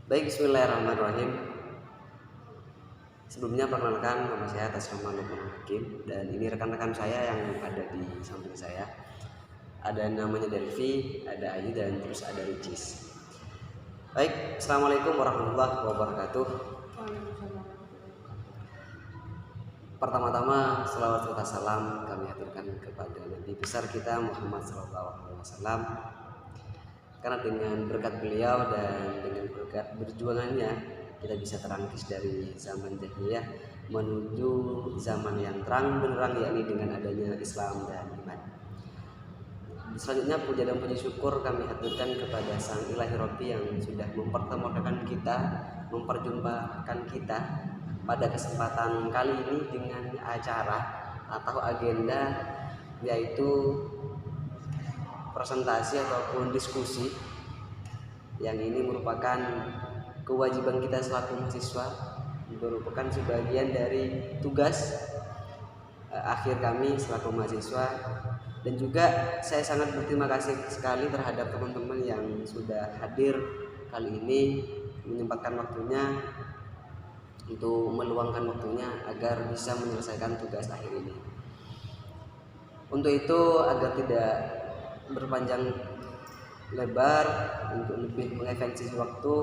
Baik, bismillahirrahmanirrahim. Sebelumnya perkenalkan, nama saya atas nama Lukman Hakim, dan ini rekan-rekan saya yang ada di samping saya. Ada namanya Delvi, ada Ayu, dan terus ada Ricis. Baik, assalamualaikum warahmatullahi wabarakatuh. Pertama-tama, selawat serta salam kami aturkan kepada Nabi besar kita Muhammad SAW. Karena dengan berkat beliau dan dengan berkat berjuangannya, kita bisa terangkis dari zaman jahiliyah menuju zaman yang terang benderang, yakni dengan adanya Islam dan iman. Selanjutnya puja dan puji syukur kami haturkan kepada Sang Ilahi Robbi yang sudah mempertemukan kita, memperjumpakan kita pada kesempatan kali ini dengan acara atau agenda yaitu presentasi ataupun diskusi yang ini merupakan kewajiban kita selaku mahasiswa, merupakan sebagian dari tugas akhir kami selaku mahasiswa. Dan juga saya sangat berterima kasih sekali terhadap teman-teman yang sudah hadir kali ini, menyempatkan waktunya untuk meluangkan waktunya agar bisa menyelesaikan tugas akhir ini. Untuk itu, agar tidak berpanjang lebar, untuk lebih mengefektif waktu,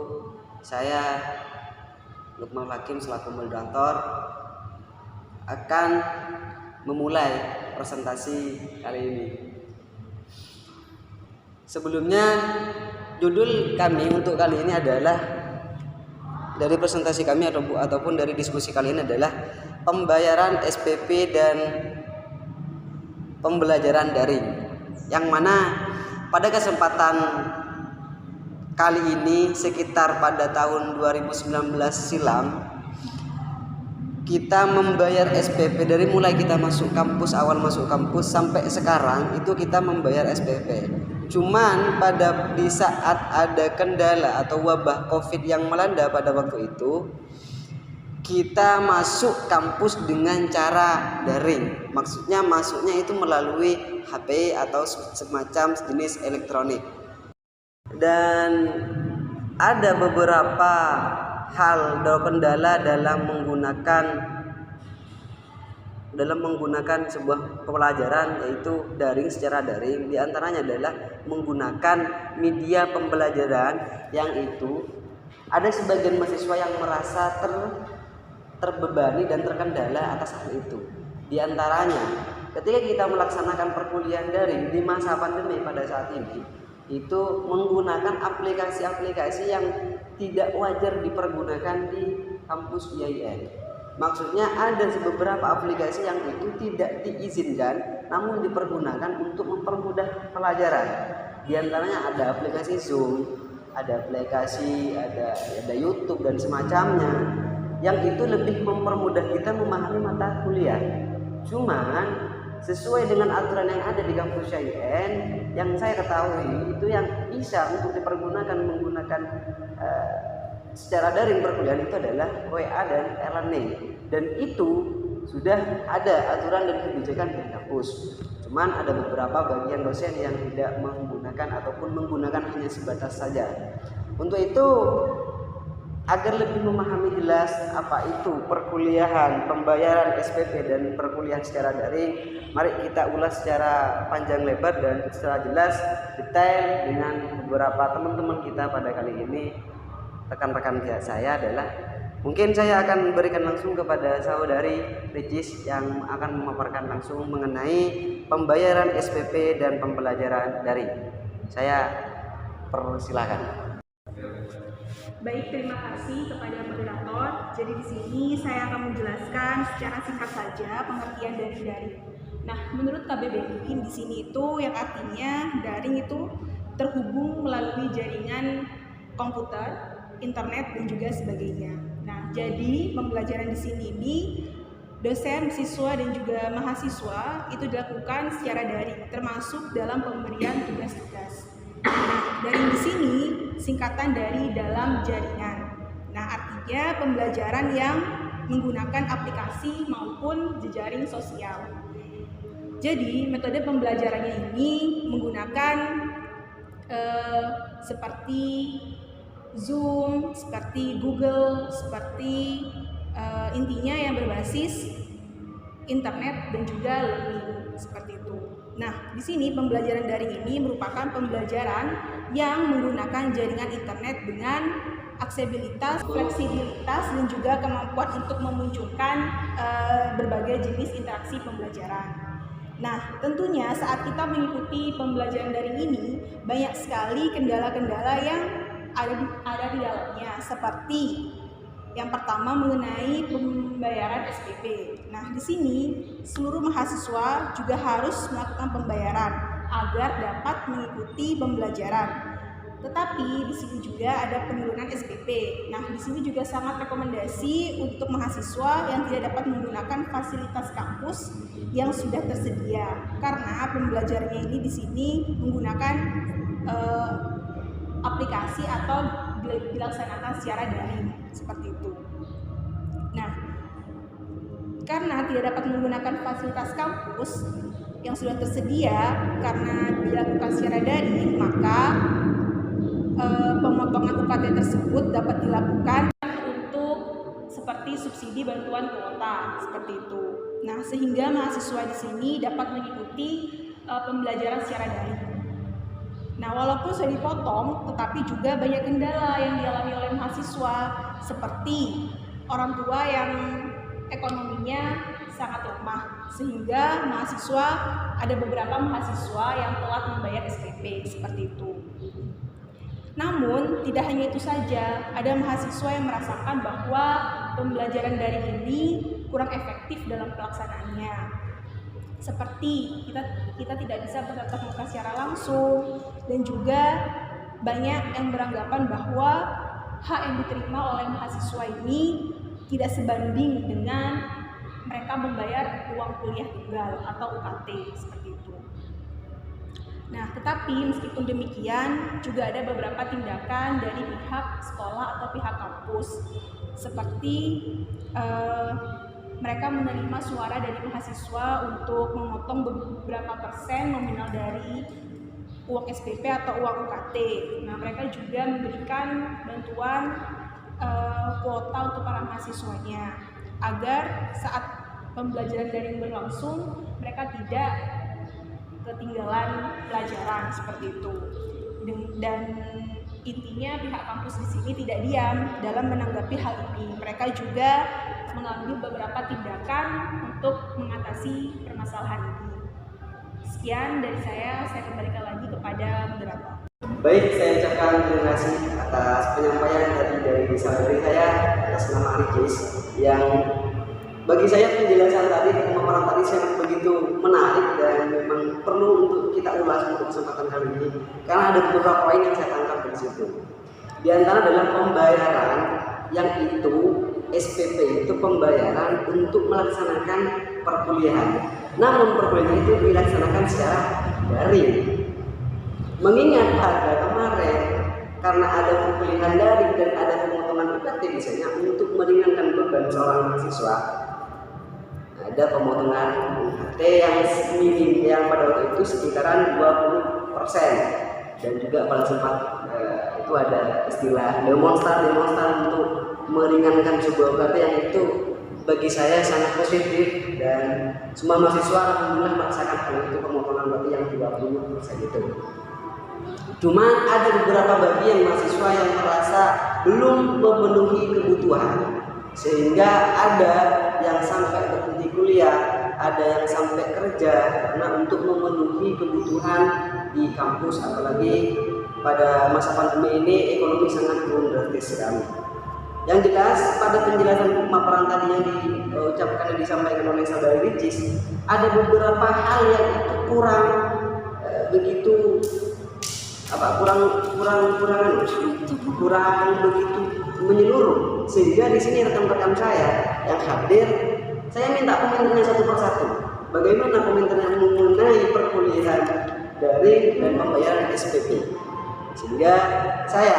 saya Lukman Hakim selaku moderator akan memulai presentasi kali ini. Sebelumnya, judul kami untuk kali ini adalah, dari presentasi kami ataupun dari diskusi kali ini adalah pembayaran SPP dan pembelajaran daring, yang mana pada kesempatan kali ini sekitar pada tahun 2019 silam kita membayar SPP dari mulai kita masuk kampus, awal masuk kampus sampai sekarang itu kita membayar SPP. Cuman di saat ada kendala atau wabah Covid yang melanda pada waktu itu, kita masuk kampus dengan cara daring. Maksudnya masuknya itu melalui HP atau semacam jenis elektronik. Dan ada beberapa hal atau kendala dalam menggunakan sebuah pembelajaran, yaitu daring, secara daring. Di antaranya adalah menggunakan media pembelajaran yang itu ada sebagian mahasiswa yang merasa terbebani dan terkendala atas hal itu. Di antaranya, ketika kita melaksanakan perkuliahan daring di masa pandemi pada saat ini, itu menggunakan aplikasi-aplikasi yang tidak wajar dipergunakan di kampus IAIN. Maksudnya ada beberapa aplikasi yang itu tidak diizinkan namun dipergunakan untuk mempermudah pelajaran. Di antaranya ada aplikasi Zoom, ada YouTube dan semacamnya, yang itu lebih mempermudah kita memahami mata kuliah. Cuman sesuai dengan aturan yang ada di kampus IAIN, yang saya ketahui itu yang bisa untuk dipergunakan menggunakan secara daring perkuliahan itu adalah WA dan e-learning, dan itu sudah ada aturan dan kebijakan di kampus. Cuman ada beberapa bagian dosen yang tidak menggunakan ataupun menggunakan hanya sebatas saja. Untuk itu, agar lebih memahami jelas apa itu perkuliahan, pembayaran SPP dan perkuliahan secara daring, mari kita ulas secara panjang lebar dan secara jelas detail dengan beberapa teman-teman kita pada kali ini. Rekan-rekan saya adalah, mungkin saya akan berikan langsung kepada saudari Ricis yang akan memaparkan langsung mengenai pembayaran SPP dan pembelajaran daring. Saya persilakan. Baik, terima kasih kepada moderator. Jadi di sini saya akan menjelaskan secara singkat saja pengertian dari daring. Nah, menurut KBBI di sini itu yang artinya daring itu terhubung melalui jaringan komputer, internet dan juga sebagainya. Nah, jadi pembelajaran di sini ini dosen, siswa dan juga mahasiswa itu dilakukan secara daring, termasuk dalam pemberian tugas-tugas. Nah, daring di sini singkatan dari dalam jaringan. Nah, artinya pembelajaran yang menggunakan aplikasi maupun jejaring sosial. Jadi, metode pembelajarannya ini menggunakan seperti Zoom, seperti Google, seperti intinya yang berbasis internet dan juga learning seperti itu. Nah, di sini pembelajaran daring ini merupakan pembelajaran yang menggunakan jaringan internet dengan aksesibilitas, fleksibilitas, dan juga kemampuan untuk memunculkan berbagai jenis interaksi pembelajaran. Nah, tentunya saat kita mengikuti pembelajaran daring ini, banyak sekali kendala-kendala yang ada di dalamnya, seperti yang pertama mengenai pembayaran SPP. Nah, di sini seluruh mahasiswa juga harus melakukan pembayaran agar dapat mengikuti pembelajaran. Tetapi di sini juga ada penurunan SPP. Nah, di sini juga sangat rekomendasi untuk mahasiswa yang tidak dapat menggunakan fasilitas kampus yang sudah tersedia, karena pembelajarannya ini di sini menggunakan aplikasi atau dilaksanakan secara daring seperti itu. Nah, karena tidak dapat menggunakan fasilitas kampus yang sudah tersedia karena dilakukan secara daring, maka pemotongan UKT tersebut dapat dilakukan untuk seperti subsidi bantuan kuota seperti itu. Nah, sehingga mahasiswa di sini dapat mengikuti pembelajaran secara daring. Nah, walaupun sudah dipotong, tetapi juga banyak kendala yang dialami oleh mahasiswa, seperti orang tua yang ekonominya sangat lemah, sehingga ada beberapa mahasiswa yang telat membayar SPP seperti itu. Namun, tidak hanya itu saja, ada mahasiswa yang merasakan bahwa pembelajaran daring ini kurang efektif dalam pelaksanaannya. Seperti kita tidak bisa bertatap muka secara langsung, dan juga banyak yang beranggapan bahwa hak yang diterima oleh mahasiswa ini tidak sebanding dengan mereka membayar uang kuliah tunggal atau UKT seperti itu. Nah, tetapi meskipun demikian, juga ada beberapa tindakan dari pihak sekolah atau pihak kampus, seperti mereka menerima suara dari mahasiswa untuk memotong beberapa persen nominal dari uang SPP atau uang UKT. Nah, mereka juga memberikan bantuan kuota untuk para mahasiswanya, agar saat pembelajaran daring berlangsung, mereka tidak ketinggalan pelajaran seperti itu. Dan intinya pihak kampus di sini tidak diam dalam menanggapi hal ini. Mereka juga mengambil beberapa tindakan untuk mengatasi permasalahan ini. Sekian dari saya kembalikan lagi kepada moderator. Baik, saya ucapkan terima kasih atas penyampaian dari saudari saya atas nama Arijis, yang bagi saya penjelasan tadi, pemaparan tadi sangat begitu menarik dan memang perlu untuk kita ulas untuk kesempatan kali ini, karena ada beberapa poin yang saya tangkap dari situ. Di antara adalah pembayaran, yang itu SPP itu pembayaran untuk melaksanakan perkuliahan. Namun perkuliahan itu dilaksanakan secara daring. Mengingat pada kemarin, karena ada perkuliahan daring dan ada pemotongan UKT misalnya untuk meringankan beban seorang mahasiswa, ada pemotongan UKT yang minim yang pada waktu itu sekitaran 20%, dan juga pada sempat itu ada istilah demonstran untuk meringankan sebuah UKT, yang itu bagi saya sangat positif, dan semua mahasiswa alhamdulillah merasakan hal itu, pemotongan UKT yang 20% itu. Cuma ada beberapa bagian mahasiswa yang merasa belum memenuhi kebutuhan, sehingga ada yang sampai berhenti kuliah, ada yang sampai kerja karena untuk memenuhi kebutuhan di kampus, apalagi pada masa pandemi ini ekonomi sangat turun drastis sekali. Yang jelas pada penjelasan pemaparan tadi yang diucapkan dan disampaikan oleh saudari Ricis, ada beberapa hal yang itu kurang begitu begitu menyeluruh, sehingga di sini rekan-rekan saya yang hadir, saya minta komentarnya satu persatu. Bagaimana komentarnya mengenai perkuliahan daring dan pembayaran SPP, sehingga saya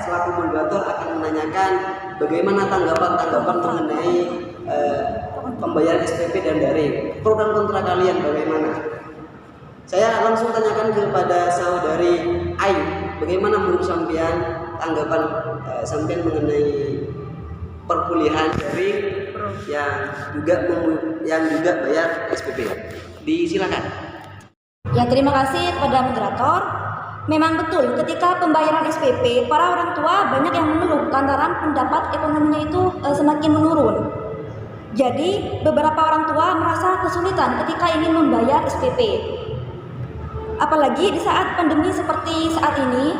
selaku moderator akan menanyakan bagaimana tanggapan mengenai pembayaran SPP dan daring, pro dan kontra kalian bagaimana. Saya langsung tanyakan kepada saudari Ayu, bagaimana menurut sampean tanggapan sampean mengenai perkuliahan daring yang juga bayar SPP? Disilakan. Ya, terima kasih kepada moderator. Memang betul, ketika pembayaran SPP, para orang tua banyak yang mengeluh lantaran pendapat ekonominya itu semakin menurun. Jadi, beberapa orang tua merasa kesulitan ketika ingin membayar SPP. Apalagi di saat pandemi seperti saat ini.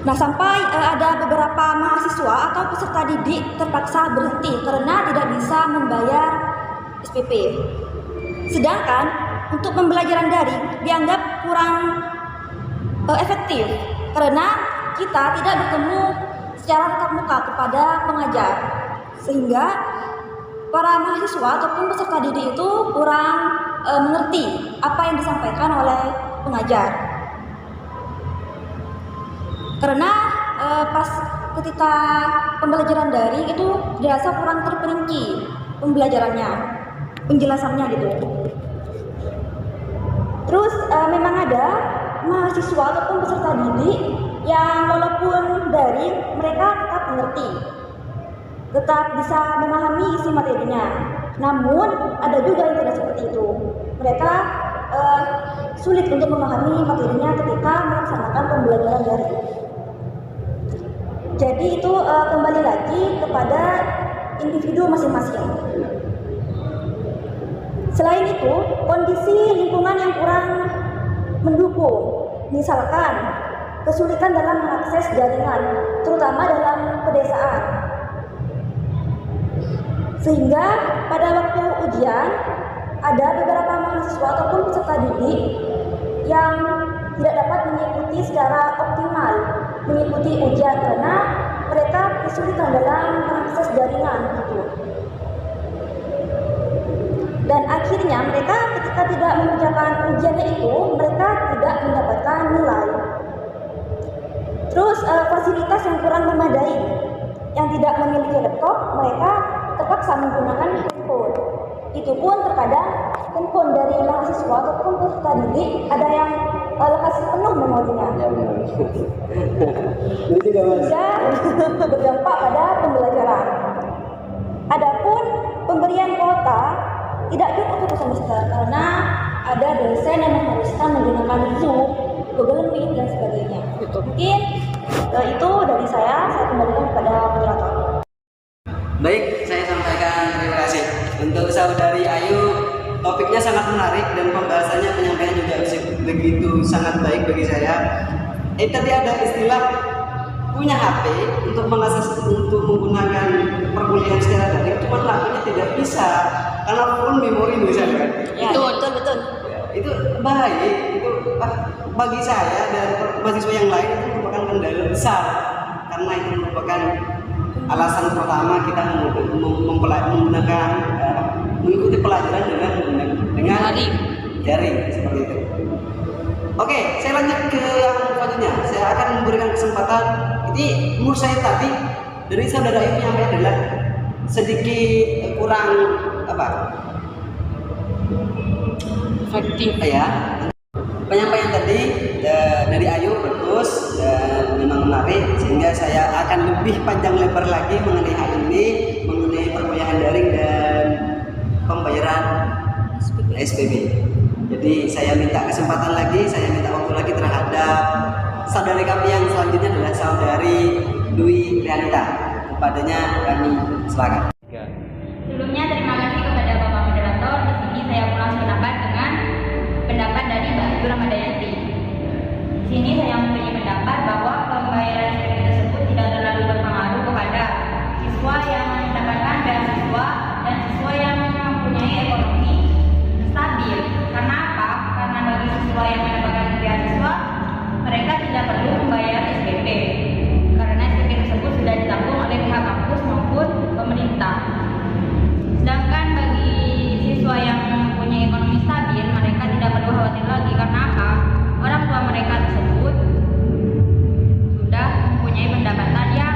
Nah, sampai ada beberapa mahasiswa atau peserta didik terpaksa berhenti karena tidak bisa membayar SPP. Sedangkan untuk pembelajaran daring dianggap kurang efektif karena kita tidak bertemu secara tatap muka kepada pengajar, sehingga para mahasiswa ataupun peserta didik itu kurang mengerti apa yang disampaikan oleh pengajar. Karena pas ketika pembelajaran daring itu dirasa kurang terperinci pembelajarannya, penjelasannya gitu. Terus memang ada mahasiswa ataupun peserta didik yang walaupun daring mereka tetap mengerti, tetap bisa memahami isi materinya. Namun ada juga yang tidak seperti itu. Mereka sulit untuk memahami materinya ketika melaksanakan pembelajaran daring. Jadi itu kembali lagi kepada individu masing-masing. Selain itu, kondisi lingkungan yang kurang mendukung, misalkan kesulitan dalam mengakses jaringan, terutama dalam pedesaan. Sehingga pada waktu ujian, ada beberapa mahasiswa ataupun peserta didik yang tidak dapat mengikuti secara optimal mengikuti ujian karena mereka kesulitan dalam mengakses jaringan gitu. Dan akhirnya mereka ketika tidak mengerjakan ujiannya itu, mereka tidak mendapatkan nilai. Terus fasilitas yang kurang memadai, yang tidak memiliki laptop, mereka terpaksa menggunakan handphone. Itu pun terkadang handphone dari mahasiswa ataupun peserta didik ada yang lokasi penuh memorinya. Sehingga berdampak pada pembelajaran. Adapun pemberian kuota tidak cukup satu semester karena ada dosen yang mengharuskan menggunakan Zoom, Google Meet dan sebagainya. Mungkin itu dari saya kembalikan kepada moderator. Baik, saya sampaikan terima kasih untuk saudari Ayu. Topiknya sangat menarik dan pembahasannya penyampaian juga begitu sangat baik bagi saya. Tadi ada istilah punya HP untuk menggunakan perkuliahan secara daring, cuma HP-nya tidak bisa karena full memori misalkan. Ya, betul. Ya, itu baik, itu bagi saya dan mahasiswa yang lain itu merupakan kendala besar karena itu merupakan alasan pertama kita menggunakan mengikuti pelajaran dengan daring seperti itu. Oke, saya lanjut ke yang selanjutnya. Saya akan memberikan kesempatan. Ini menurut saya tadi dari saudara itu yang adalah sedikit kurang Efektif. Ya. Penyampaian tadi dari Ayu bagus dan memang menarik, sehingga saya akan lebih panjang lebar lagi mengenai hal ini, mengenai perkuliahan daring dan pembayaran SPP. Jadi saya minta kesempatan lagi, saya minta waktu lagi terhadap saudari kami yang selanjutnya adalah saudari Dwi Rianita. Kepadanya kami silakan. Sebelumnya terima kasih kepada Bapak Moderator. Di sini saya pulang sependapat dengan pendapat dari Mbak Ayu Ramadayanti. Di sini saya mempunyai pendapat bahwa pembayaran SPP tersebut tidak terlalu berpengaruh kepada siswa yang mendapatkan beasiswa dan siswa yang mempunyai ekonomi stabil. Karena apa? Karena bagi siswa yang mendapatkan beasiswa, mereka tidak perlu membayar SPP karena SPP tersebut sudah ditanggung oleh pihak kampus maupun pemerintah. Sedangkan bagi siswa yang mempunyai ekonomi stabil, mereka tidak perlu khawatir lagi. Karena apa? Orang tua mereka tersebut sudah mempunyai pendapatan yang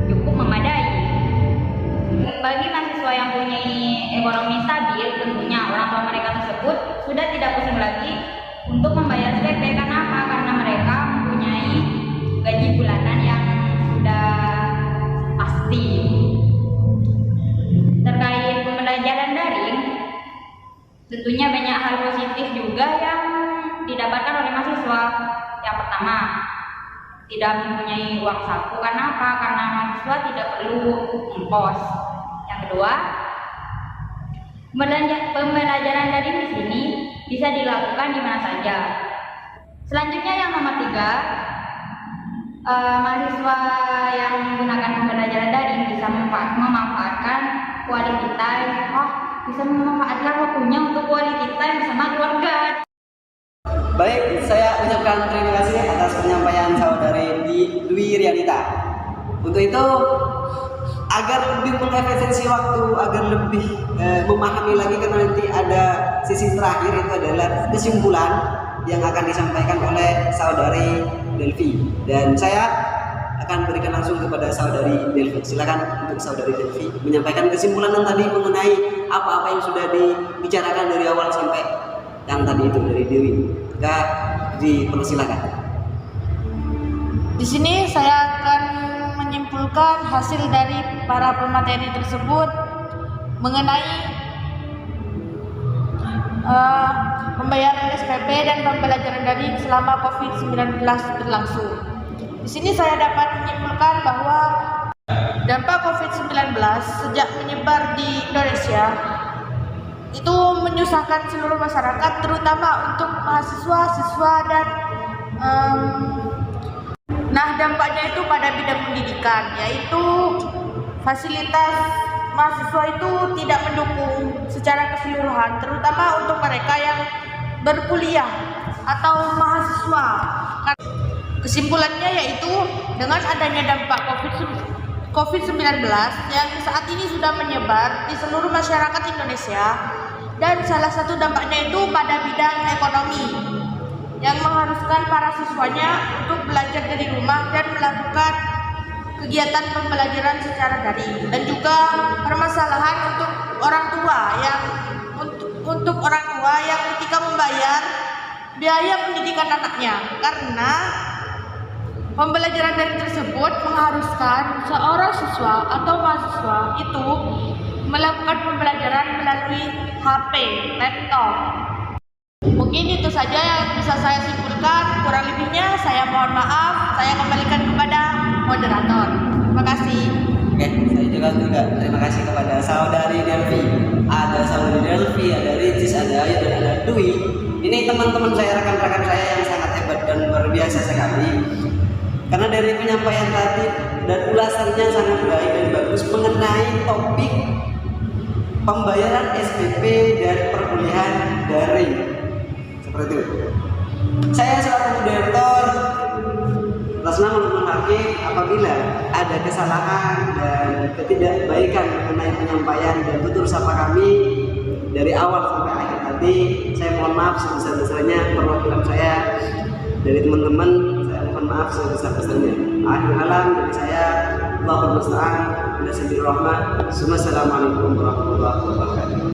cukup memadai. Bagi mahasiswa yang mempunyai ekonomi stabil, tentunya orang tua mereka tersebut sudah tidak pusing lagi untuk membayar SPP. Karena apa? Karena mereka mempunyai bulanan yang sudah pasti. Terkait pembelajaran daring, tentunya banyak hal positif juga yang didapatkan oleh mahasiswa. Yang pertama, tidak mempunyai uang saku. Karena apa? Karena mahasiswa tidak perlu ongkos. Yang kedua, pembelajaran daring di sini bisa dilakukan di mana saja. Selanjutnya yang nomor 3, mahasiswa yang menggunakan pembelajaran daring bisa memanfaatkan quality time. Bisa memanfaatkan waktunya untuk quality time bersama keluarga. Baik, saya ucapkan terima kasih atas penyampaian saudari Dwi Rianita. Untuk itu, agar lebih mengefisiensi waktu, agar lebih memahami lagi, karena nanti ada sisi terakhir, itu adalah kesimpulan yang akan disampaikan oleh saudari Delvi. Dan saya akan berikan langsung kepada saudari Delvi. Silakan untuk saudari Delvi menyampaikan kesimpulan yang tadi mengenai apa-apa yang sudah dibicarakan dari awal sampai yang tadi itu dari Dewi. Dipersilakan. Di sini saya akan menyimpulkan hasil dari para pemateri tersebut mengenai pembayaran SPP dan pembelajaran daring selama COVID-19 berlangsung. Di sini saya dapat menyimpulkan bahwa dampak COVID-19 sejak menyebar di Indonesia itu menyusahkan seluruh masyarakat, terutama untuk mahasiswa, siswa, dan dampaknya itu pada bidang pendidikan, yaitu fasilitas mahasiswa itu tidak mendukung secara keseluruhan, terutama untuk mereka yang berkuliah atau mahasiswa. Kesimpulannya yaitu dengan adanya dampak COVID-19 yang saat ini sudah menyebar di seluruh masyarakat Indonesia, dan salah satu dampaknya itu pada bidang ekonomi yang mengharuskan para siswanya untuk belajar dari rumah dan melakukan kegiatan pembelajaran secara daring, dan juga permasalahan untuk orang tua yang ketika membayar biaya pendidikan anaknya, karena pembelajaran daring tersebut mengharuskan seorang siswa atau mahasiswa itu melakukan pembelajaran melalui HP, laptop. Mungkin itu saja yang bisa saya simpulkan. Kurang lebihnya saya mohon maaf. Saya kembalikan kepada moderator. Terima kasih. Oke, saya juga terima kasih kepada saudari Delvi. Ada saudari Delvi, ada Ricis, ada Ayu, dan ada Dwi. Ini teman-teman saya, rekan-rekan saya yang sangat hebat dan luar biasa sekali. Karena dari penyampaian tadi dan ulasannya sangat baik dan bagus mengenai topik pembayaran SPP dan perkuliahan daring. Seperti itu. Saya selaku moderator atas nama Lukman Hakim, apabila ada kesalahan dan ketidakbaikan mengenai penyampaian dan tutur sapa kami dari awal sampai akhir tadi, saya mohon maaf sebesar-besarnya. Perwakilan saya dari teman-teman, saya mohon maaf sebesar-besarnya. Akhir kalam dari saya, Allahumma musta'an, Assalamualaikum warahmatullahi wabarakatuh.